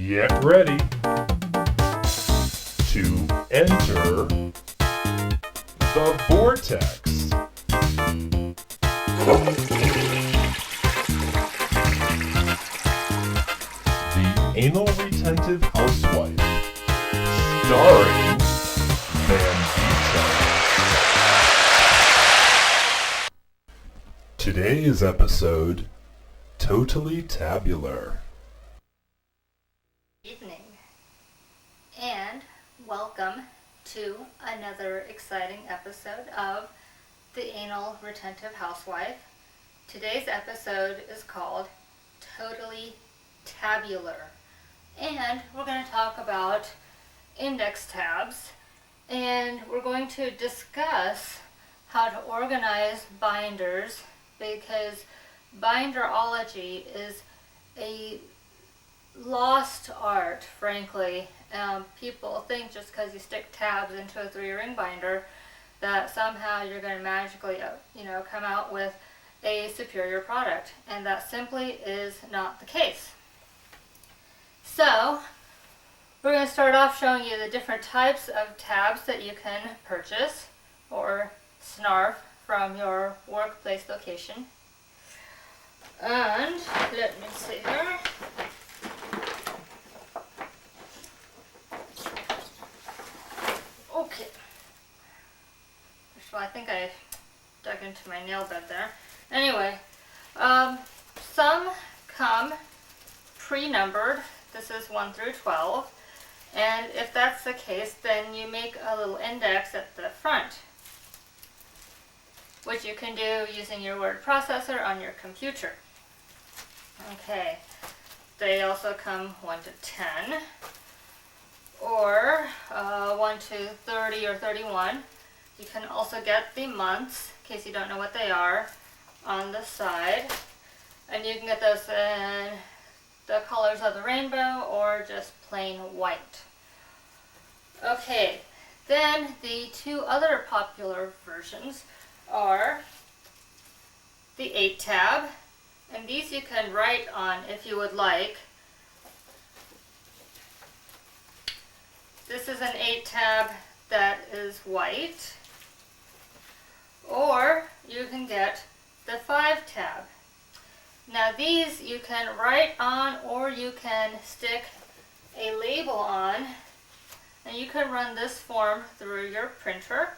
Get ready to enter the vortex. The Anal Retentive Housewife, starring Today's episode, Totally Tabular. Evening, and welcome to another exciting episode of the Anal Retentive Housewife. Today's episode is called Totally Tabular, and we're going to talk about index tabs, and we're going to discuss how to organize binders, because binderology is a lost art, frankly. People think just because you stick tabs into a 3-ring binder that somehow you're going to magically come out with a superior product, and that simply is not the case. So we're going to start off showing you the different types of tabs that you can purchase or snarf from your workplace location. And let me see here. Okay. So I think I dug into my nail bed there. Anyway, some come pre-numbered. This is 1 through 12. And if that's the case, then you make a little index at the front, which you can do using your word processor on your computer. Okay, they also come 1 to 10, or 1 to 30 or 31. You can also get the months, in case you don't know what they are, on the side. And you can get those in the colors of the rainbow or just plain white. Okay, then the two other popular versions are the 8 tab, and these you can write on if you would like. This is an 8 tab that is white, or you can get the 5 tab. Now these you can write on, or you can stick a label on, and you can run this form through your printer.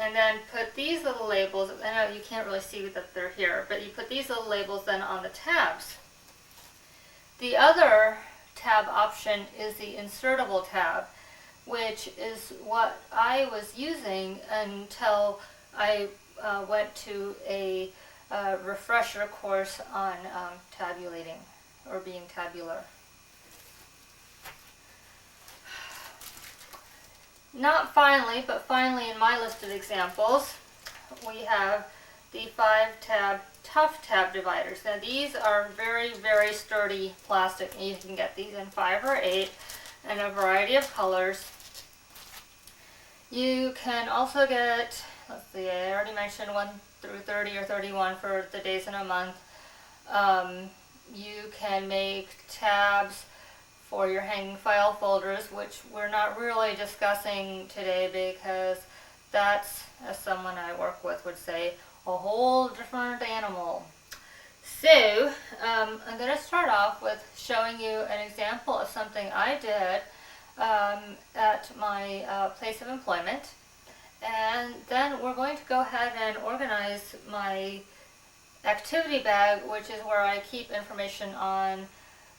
And then put these little labels, I know you can't really see that they're here, but you put these little labels then on the tabs. The other tab option is the insertable tab, which is what I was using until I went to a refresher course on tabulating or being tabular. Not finally, but finally in my list of examples, we have the 5 tab tough tab dividers. Now these are very, very sturdy plastic, and you can get these in 5 or 8 in a variety of colors. You can also get, let's see, I already mentioned 1 through 30 or 31 for the days in a month. You can make tabs for your hanging file folders, which we're not really discussing today because that's, as someone I work with would say, a whole different animal. So I'm going to start off with showing you an example of something I did at my place of employment, and then we're going to go ahead and organize my activity bag, which is where I keep information on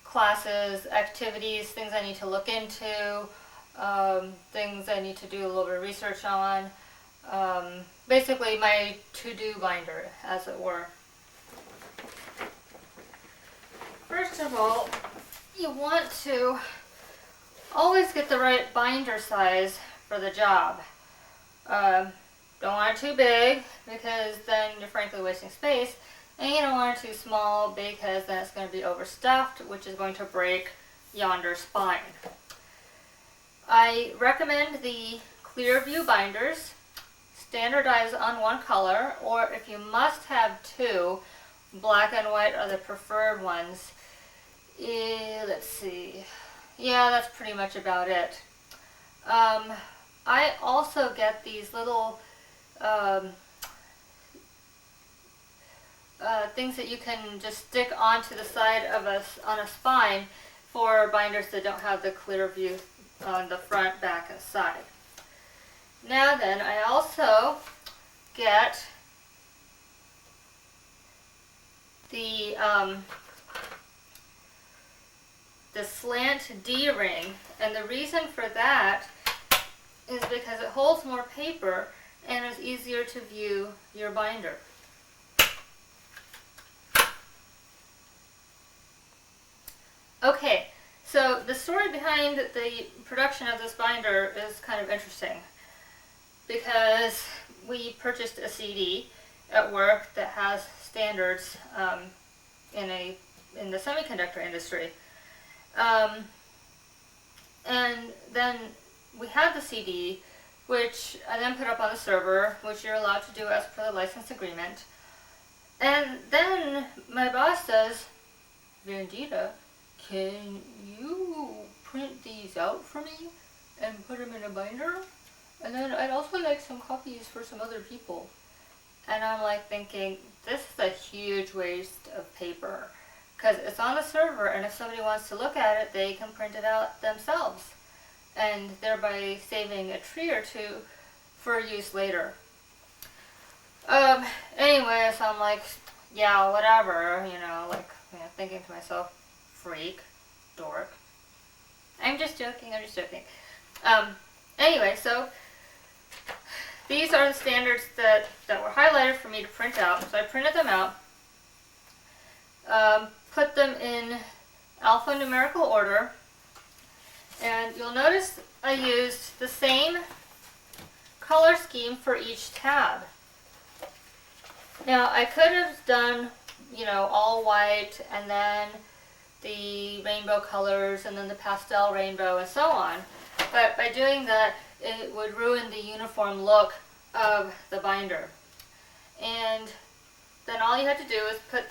classes, activities, things I need to look into, things I need to do a little bit of research on. Basically my to-do binder, as it were. First of all, you want to always get the right binder size for the job. Don't want it too big, because then you're frankly wasting space. And you don't want it too small, because then it's going to be overstuffed, which is going to break yonder spine. I recommend the clear view binders. Standardize on one color, or if you must have two, black and white are the preferred ones. Let's see. Yeah, that's pretty much about it. I also get these little um, things that you can just stick onto the side of on a spine for binders that don't have the clear view on the front, back, and side. Now then, I also get the slant D-ring, and the reason for that is because it holds more paper and is easier to view your binder. Okay, so the story behind the production of this binder is kind of interesting because we purchased a CD at work that has standards in the semiconductor industry. And then we had the CD, which I then put up on the server, which you're allowed to do as per the license agreement. And then my boss says, "Vandita, can you print these out for me and put them in a binder? And then I'd also like some copies for some other people." And I'm like thinking, this is a huge waste of paper because it's on the server, and if somebody wants to look at it, they can print it out themselves and thereby saving a tree or two for use later. Anyway, so I'm like, yeah, whatever, thinking to myself, freak, dork. I'm just joking. Anyway, so these are the standards that were highlighted for me to print out. So I printed them out, put them in alphanumerical order, and you'll notice I used the same color scheme for each tab. Now I could have done, all white and then the rainbow colors and then the pastel rainbow and so on. But by doing that, it would ruin the uniform look of the binder. And then all you have to do is type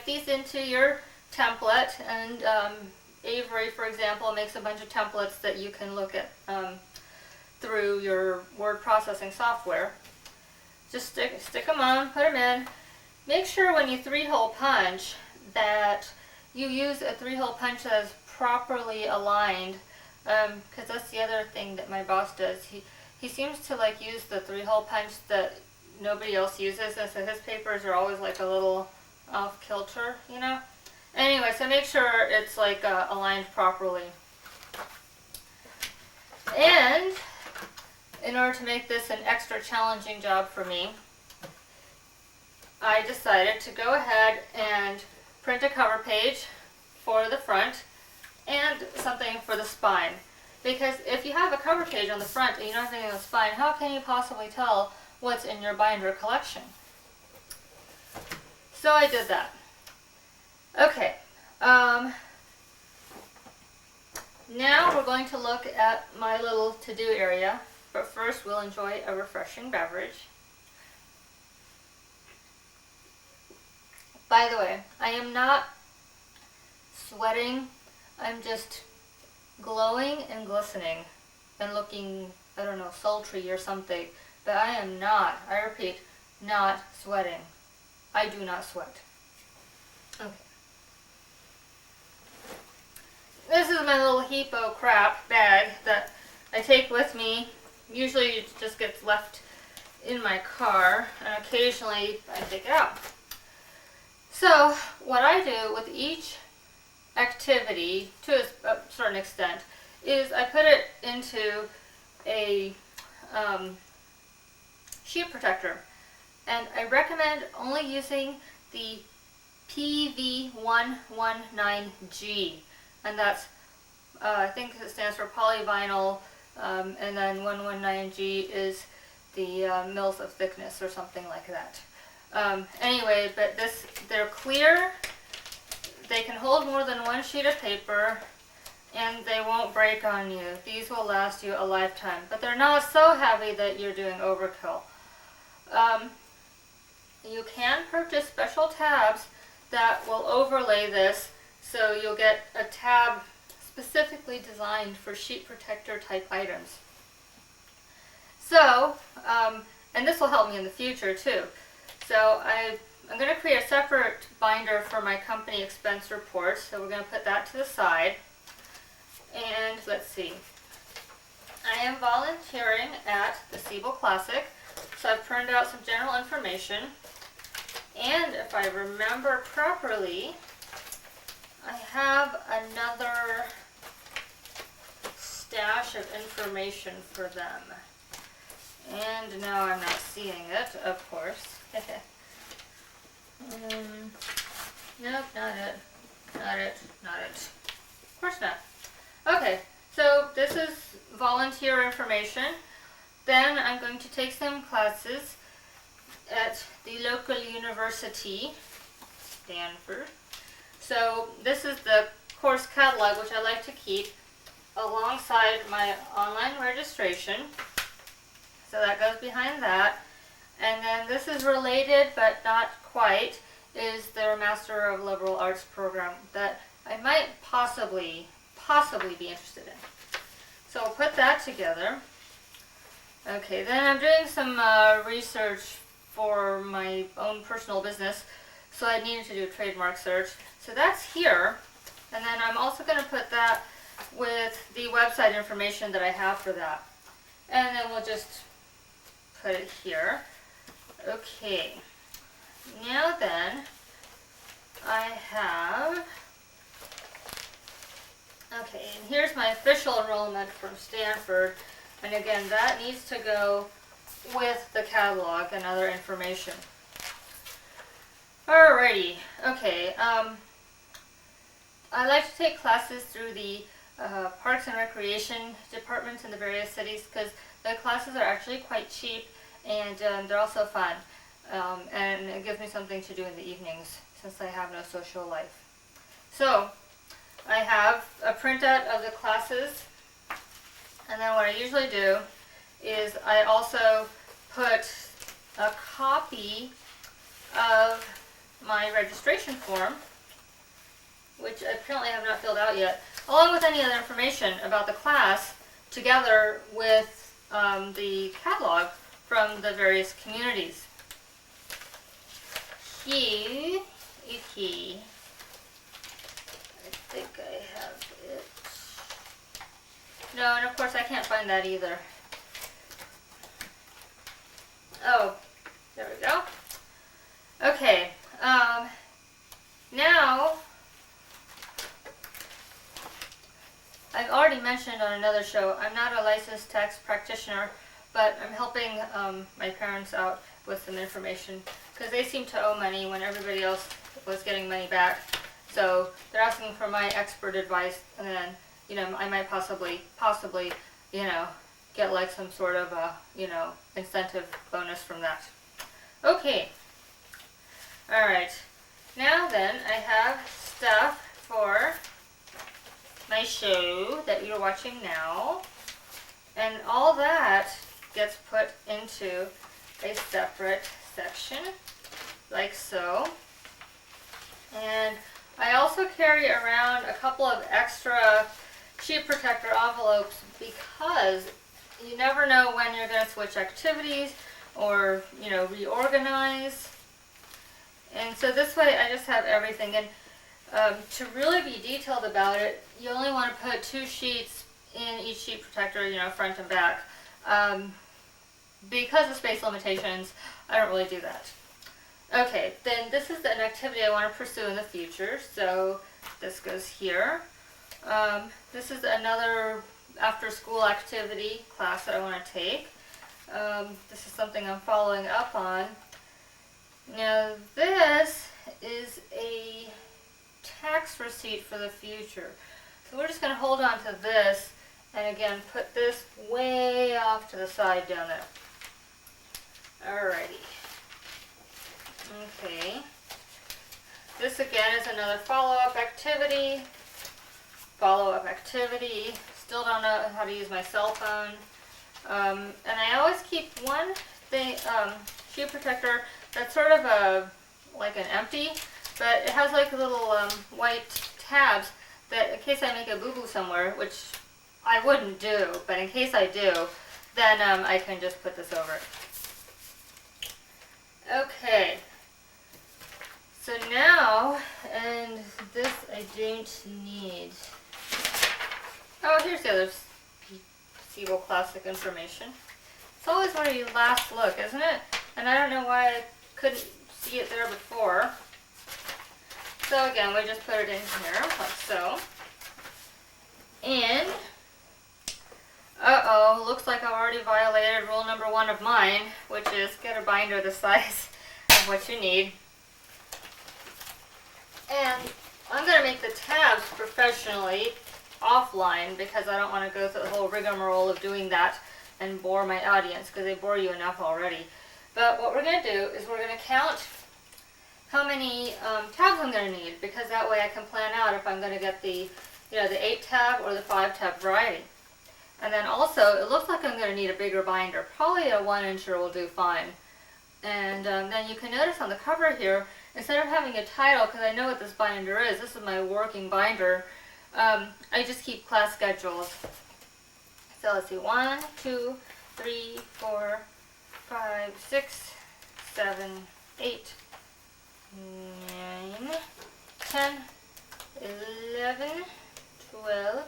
these into your template, and Avery, for example, makes a bunch of templates that you can look at through your word processing software. Just stick them on, put them in. Make sure when you 3-hole punch that you use a 3-hole punch that is properly aligned, because that's the other thing that my boss does. He seems to use the 3-hole punch that nobody else uses, and so his papers are always a little off kilter, Anyway, so make sure it's aligned properly. And in order to make this an extra challenging job for me, I decided to go ahead and print a cover page for the front and something for the spine. Because if you have a cover page on the front and you don't have anything on the spine, how can you possibly tell what's in your binder collection? So I did that. Okay. Now we're going to look at my little to-do area, but first we'll enjoy a refreshing beverage. By the way, I am not sweating, I'm just glowing and glistening and looking, sultry or something, but I am not, I repeat, not sweating. I do not sweat. Okay. This is my little Hippo crap bag that I take with me. Usually it just gets left in my car, and occasionally I take it out. So what I do with each activity, to a certain extent, is I put it into a sheet protector. And I recommend only using the PV119G, and that's, I think it stands for polyvinyl, and then 119G is the mils of thickness or something like that. Anyway, but they're clear, they can hold more than one sheet of paper, and they won't break on you. These will last you a lifetime, but they're not so heavy that you're doing overkill. You can purchase special tabs that will overlay this, so you'll get a tab specifically designed for sheet protector type items. So, and this will help me in the future too. So I'm going to create a separate binder for my company expense report. So we're going to put that to the side. And let's see. I am volunteering at the Siebel Classic. So I've printed out some general information. And if I remember properly, I have another stash of information for them. And now I'm not seeing it, of course. Nope, not it. Not it. Not it. Of course not. Okay, so this is volunteer information. Then I'm going to take some classes at the local university, Stanford. So this is the course catalog, which I like to keep alongside my online registration. So that goes behind that. And then this is related, but not quite, is their Master of Liberal Arts program that I might possibly be interested in. So I'll put that together. Okay, then I'm doing some research for my own personal business, so I needed to do a trademark search. So that's here, and then I'm also going to put that with the website information that I have for that. And then we'll just put it here. Okay, now then, I have, okay, and here's my official enrollment from Stanford, and again, that needs to go with the catalog and other information. Alrighty, okay, I like to take classes through the Parks and Recreation departments in the various cities because the classes are actually quite cheap, and they're also fun, and it gives me something to do in the evenings since I have no social life. So I have a printout of the classes, and then what I usually do is I also put a copy of my registration form, which apparently I have not filled out yet, along with any other information about the class, together with the catalog from the various communities. Here, I think I have it. No, and of course I can't find that either. Oh, there we go. Okay, now, I've already mentioned on another show, I'm not a licensed tax practitioner, but I'm helping my parents out with some information because they seem to owe money when everybody else was getting money back. So they're asking for my expert advice, and then, you know, I might possibly, you know, get like some sort of a, you know, incentive bonus from that. Okay. Alright. Now then, I have stuff for my show that you're watching now, and all that gets put into a separate section like so. And I also carry around a couple of extra sheet protector envelopes because you never know when you're going to switch activities or, you know, reorganize. And so this way I just have everything. And to really be detailed about it, you only want to put 2 sheets in each sheet protector, you know, front and back. Because of space limitations, I don't really do that. Okay, then this is an activity I want to pursue in the future, so this goes here. This is another after-school activity class that I want to take. This is something I'm following up on. Now this is a tax receipt for the future. So we're just going to hold on to this and again put this way off to the side down there. Alrighty. Okay. This again is another follow-up activity. Follow-up activity. Still don't know how to use my cell phone. And I always keep one thing, sheet protector that's sort of like an empty, but it has like little white tabs that in case I make a boo-boo somewhere, which I wouldn't do, but in case I do, then I can just put this over it. Okay, so now, and this I don't need. Oh, here's the other Siebel Classic information. It's always where you last look, isn't it? And I don't know why I couldn't see it there before. So again, we just put it in here, like so. And, uh-oh, looks like I've already violated rule number 1 of mine, which is get a binder the size of what you need. And I'm going to make the tabs professionally offline because I don't want to go through the whole rigmarole of doing that and bore my audience because they bore you enough already. But what we're going to do is we're going to count how many tabs I'm going to need, because that way I can plan out if I'm going to get the, the 8 tab or the 5 tab variety. And then also, it looks like I'm going to need a bigger binder. Probably a 1-incher will do fine. And then you can notice on the cover here, instead of having a title, because I know what this binder is, this is my working binder, I just keep class schedules. So let's see, 1, 2, 3, 4, 5, 6, 7, 8, 9, 10, 11, 12,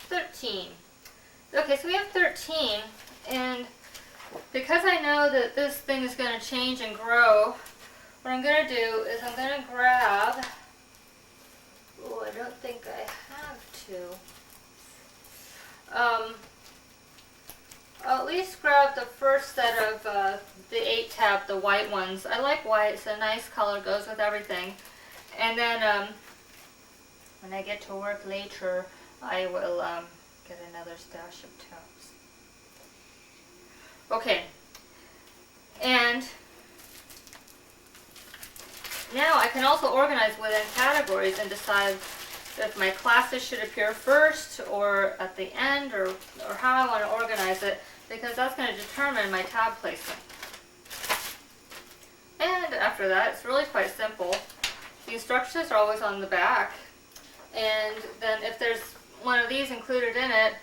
13. Okay, so we have 13, and because I know that this thing is going to change and grow, what I'm going to do is I'm going to grab, oh, I don't think I have to. I'll at least grab the first set of the 8 tab, the white ones. I like white, it's a nice color, goes with everything. And then when I get to work later, I will get another stash of tabs. Okay, and now I can also organize within categories and decide if my classes should appear first or at the end, or how I want to organize it, because that's going to determine my tab placement. And after that, it's really quite simple. The instructions are always on the back, and then if there's one of these included in it,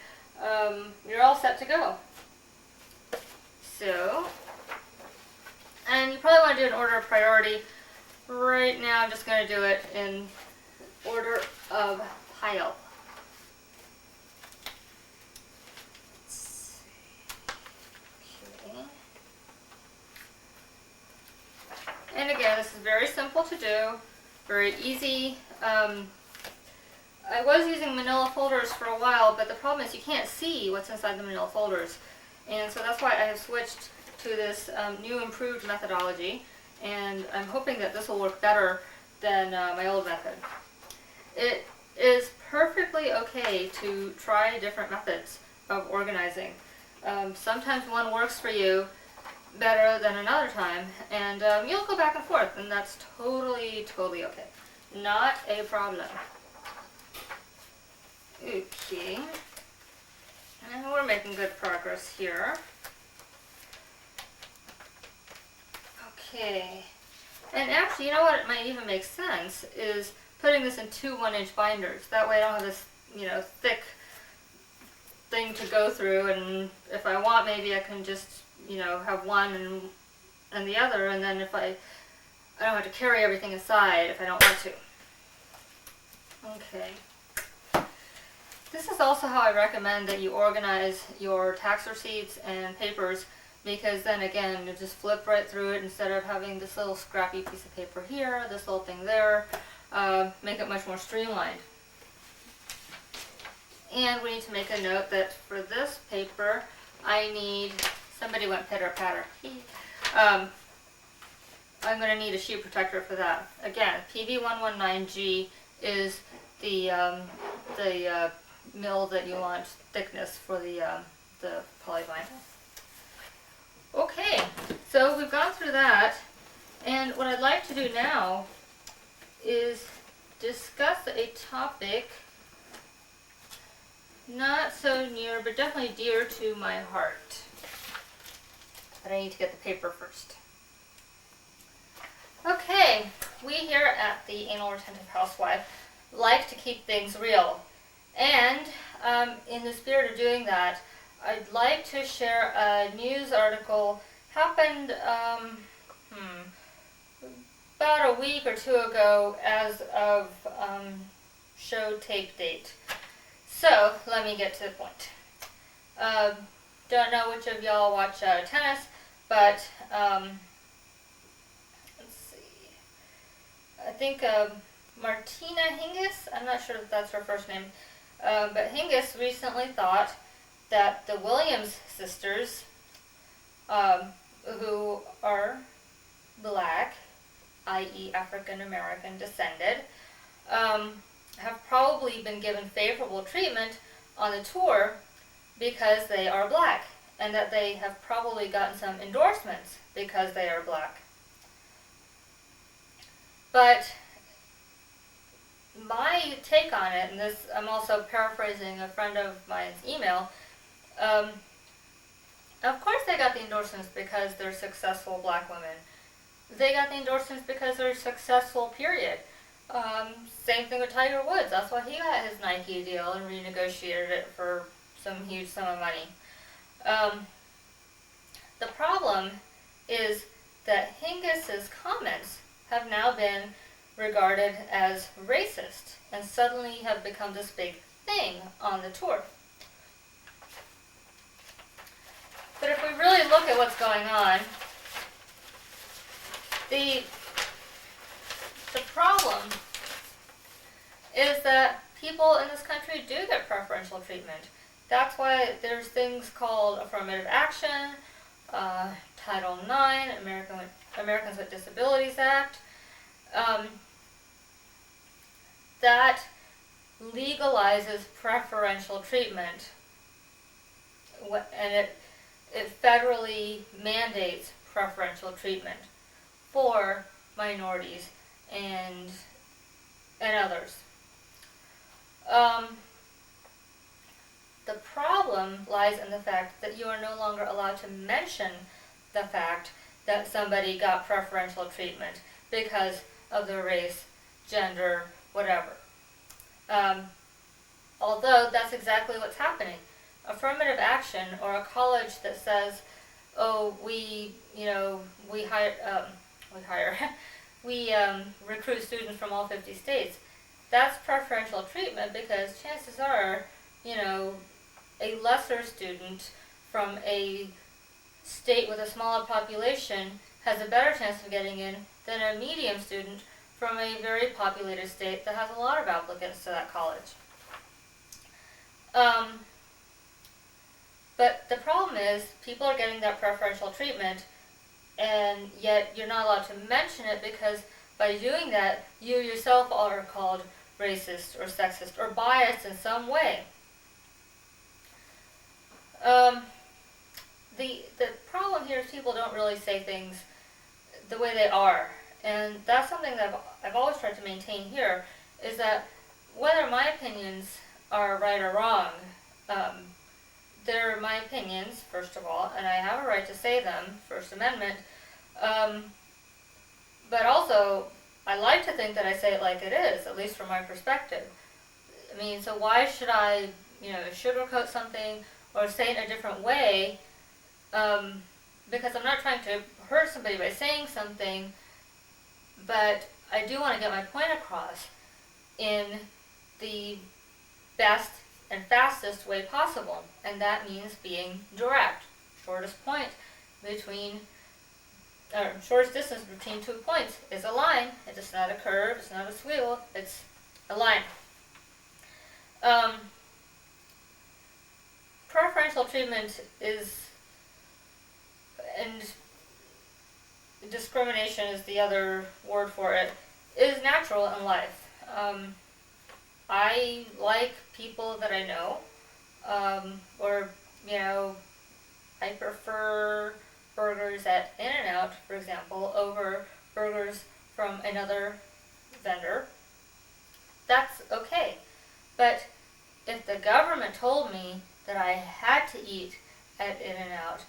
you're all set to go. So, and you probably want to do an order of priority. Right now I'm just going to do it in order of pile. Okay. And again, this is very simple to do, very easy. I was using manila folders for a while, but the problem is you can't see what's inside the manila folders. And so that's why I have switched to this new improved methodology, and I'm hoping that this will work better than my old method. It is perfectly okay to try different methods of organizing. Sometimes one works for you better than another time, and you'll go back and forth, and that's totally okay. Not a problem. Okay. And we're making good progress here. Okay. And actually, you know what, it might even make sense is putting this in 2 1-inch binders. That way I don't have this, thick thing to go through, and if I want, maybe I can just, have one and the other, and then if I don't have to carry everything inside if I don't want to. Okay. This is also how I recommend that you organize your tax receipts and papers, because then again, you just flip right through it instead of having this little scrappy piece of paper here, this little thing there. Make it much more streamlined. And we need to make a note that for this paper, I need, somebody went pitter patter. I'm going to need a sheet protector for that. Again, PV119G is the mil that you want thickness for the polyvinyl. Okay, so we've gone through that, and what I'd like to do now is discuss a topic not so near, but definitely dear to my heart. But I need to get the paper first. Okay, we here at the Anal Retentive Housewife like to keep things real. And in the spirit of doing that, I'd like to share a news article happened about a week or two ago as of show tape date. So let me get to the point. Don't know which of y'all watch tennis, but let's see. I think Martina Hingis, I'm not sure if that's her first name, but Hingis recently thought that the Williams sisters, who are black, i.e. African American descended, have probably been given favorable treatment on the tour because they are black, and that they have probably gotten some endorsements because they are black. But my take on it, and this I'm also paraphrasing a friend of mine's email, of course they got the endorsements because they're successful black women. They got the endorsements because they're successful, period. Same thing with Tiger Woods. That's why he got his Nike deal and renegotiated it for some huge sum of money. The problem is that Hingis' comments have now been regarded as racist and suddenly have become this big thing on the tour. But if we really look at what's going on, the problem is that people in this country do get preferential treatment. That's why there's things called affirmative action, Title IX, Americans with Disabilities Act, that legalizes preferential treatment, and it federally mandates preferential treatment for minorities and others. The problem lies in the fact that you are no longer allowed to mention the fact that somebody got preferential treatment because of their race, gender, whatever. Although that's exactly what's happening. Affirmative action, or a college that says, "Oh, we recruit students from all 50 states." That's preferential treatment because chances are, a lesser student from a state with a smaller population has a better chance of getting in than a medium student from a very populated state that has a lot of applicants to that college. But the problem is people are getting that preferential treatment, and yet you're not allowed to mention it because by doing that, you yourself are called racist or sexist or biased in some way. The problem here is people don't really say things the way they are, and that's something that I've always tried to maintain here, is that whether my opinions are right or wrong, they're my opinions, first of all, and I have a right to say them, First Amendment, but also I like to think that I say it like it is, at least from my perspective. I mean, so why should I, sugarcoat something or say it in a different way, because I'm not trying to hurt somebody by saying something, but I do want to get my point across in the best and fastest way possible, and that means being direct. Shortest distance between 2 points is a line. It's not a curve, it's not a swivel, it's a line. Preferential treatment and discrimination is the other word for it, is natural in life. I like people that I know, I prefer burgers at In-N-Out, for example, over burgers from another vendor. That's okay. But if the government told me that I had to eat at In-N-Out,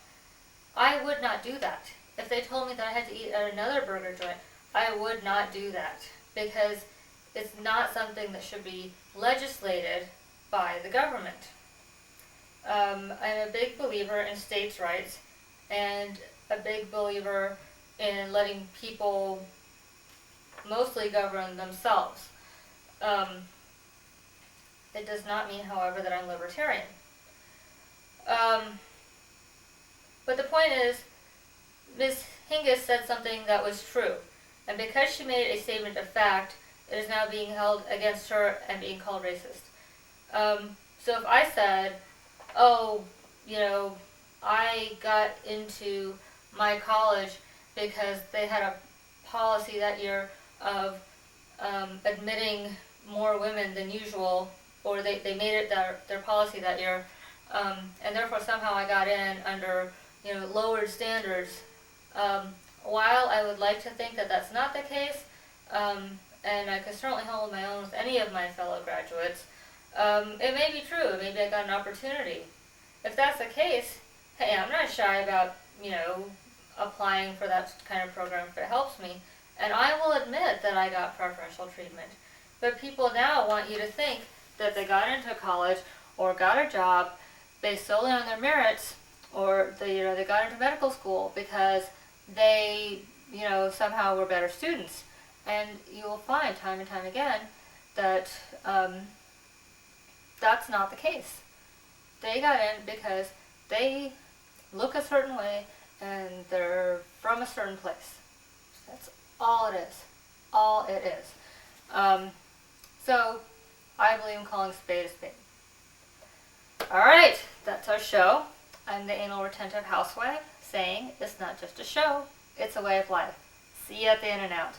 I would not do that. If they told me that I had to eat at another burger joint, I would not do that because it's not something that should be legislated by the government. I'm a big believer in states' rights and a big believer in letting people mostly govern themselves. It does not mean, however, that I'm libertarian. But the point is, Ms. Hingis said something that was true, and because she made a statement of fact, it is now being held against her and being called racist. So if I said, oh, I got into my college because they had a policy that year of admitting more women than usual, or they made it their policy that year, and therefore somehow I got in under lowered standards. While I would like to think that that's not the case, and I could certainly hold my own with any of my fellow graduates, it may be true. Maybe I got an opportunity. If that's the case, hey, I'm not shy about applying for that kind of program if it helps me, and I will admit that I got preferential treatment. But people now want you to think that they got into college or got a job based solely on their merits, or they got into medical school because they somehow were better students. And you will find time and time again that that's not the case. They got in because they look a certain way and they're from a certain place. That's all it is. All it is. So I believe in calling spade a spade. Alright, that's our show. I'm the Anal Retentive Housewife saying it's not just a show, it's a way of life. See you at the In and Out.